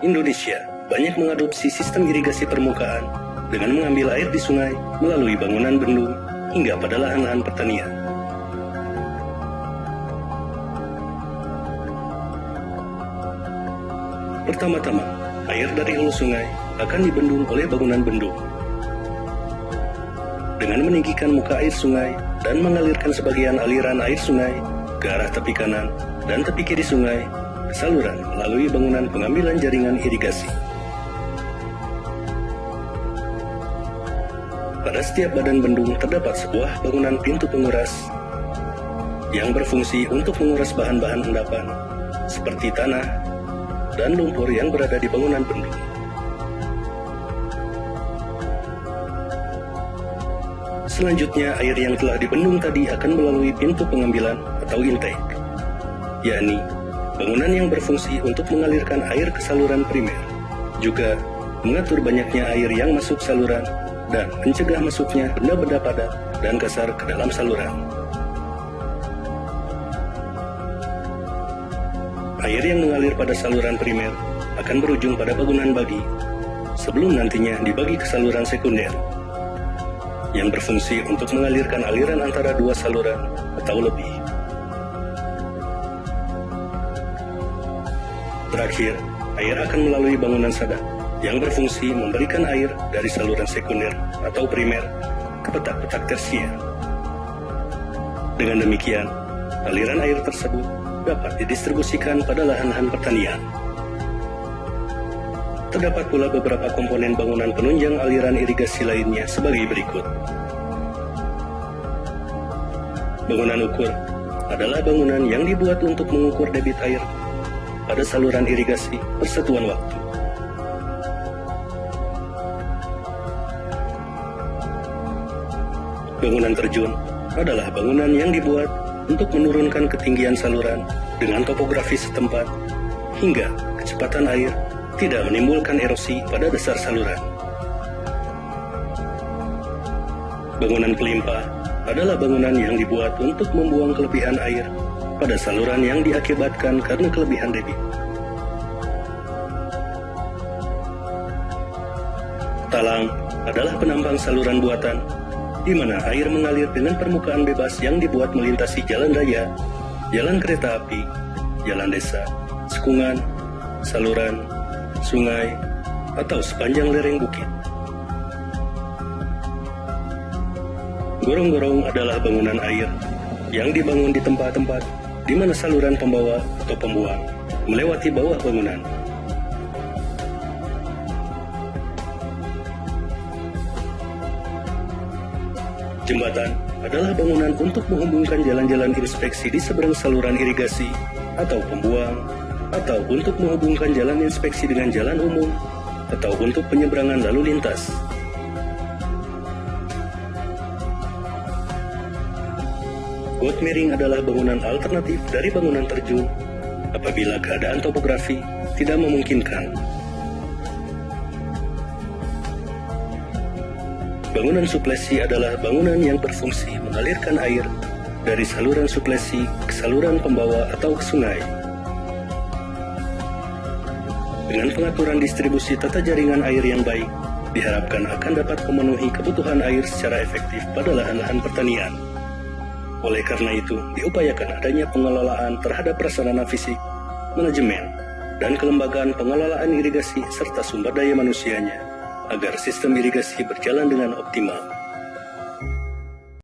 Indonesia banyak mengadopsi sistem irigasi permukaan dengan mengambil air di sungai melalui bangunan bendung hingga pada lahan-lahan pertanian. Pertama-tama, air dari hulu sungai akan dibendung oleh bangunan bendung. Dengan meninggikan muka air sungai dan mengalirkan sebagian aliran air sungai ke arah tepi kanan dan tepi kiri sungai ke saluran melalui bangunan pengambilan jaringan irigasi. Pada setiap badan bendung terdapat sebuah bangunan pintu penguras yang berfungsi untuk menguras bahan-bahan endapan seperti tanah dan lumpur yang berada di bangunan bendung. Selanjutnya, air yang telah dibendung tadi akan melalui pintu pengambilan atau intake, yakni bangunan yang berfungsi untuk mengalirkan air ke saluran primer, juga mengatur banyaknya air yang masuk saluran dan mencegah masuknya benda-benda padat dan kasar ke dalam saluran. Air yang mengalir pada saluran primer akan berujung pada bangunan bagi, sebelum nantinya dibagi ke saluran sekunder, yang berfungsi untuk mengalirkan aliran antara dua saluran atau lebih. Terakhir, air akan melalui bangunan sadap, yang berfungsi memberikan air dari saluran sekunder atau primer ke petak-petak tersier. Dengan demikian, aliran air tersebut dapat didistribusikan pada lahan-lahan pertanian. Terdapat pula beberapa komponen bangunan penunjang aliran irigasi lainnya sebagai berikut. Bangunan ukur adalah bangunan yang dibuat untuk mengukur debit air pada saluran irigasi persatuan waktu. Bangunan terjun adalah bangunan yang dibuat untuk menurunkan ketinggian saluran dengan topografi setempat hingga kecepatan air tidak menimbulkan erosi pada dasar saluran. Bangunan pelimpah adalah bangunan yang dibuat untuk membuang kelebihan air pada saluran yang diakibatkan karena kelebihan debit. Talang adalah penambang saluran buatan di mana air mengalir dengan permukaan bebas yang dibuat melintasi jalan raya, jalan kereta api, jalan desa, sekungan, saluran, sungai, atau sepanjang lereng bukit. Gorong-gorong adalah bangunan air yang dibangun di tempat-tempat di mana saluran pembawa atau pembuang melewati bawah bangunan. Jembatan adalah bangunan untuk menghubungkan jalan-jalan inspeksi di seberang saluran irigasi atau pembuang, atau untuk menghubungkan jalan inspeksi dengan jalan umum, atau untuk penyeberangan lalu lintas. Got miring adalah bangunan alternatif dari bangunan terjun apabila keadaan topografi tidak memungkinkan. Bangunan suplesi adalah bangunan yang berfungsi mengalirkan air dari saluran suplesi ke saluran pembawa atau ke sungai. Dengan pengaturan distribusi tata jaringan air yang baik, diharapkan akan dapat memenuhi kebutuhan air secara efektif pada lahan-lahan pertanian. Oleh karena itu, diupayakan adanya pengelolaan terhadap prasarana fisik, manajemen, dan kelembagaan pengelolaan irigasi serta sumber daya manusianya, agar sistem irigasi berjalan dengan optimal.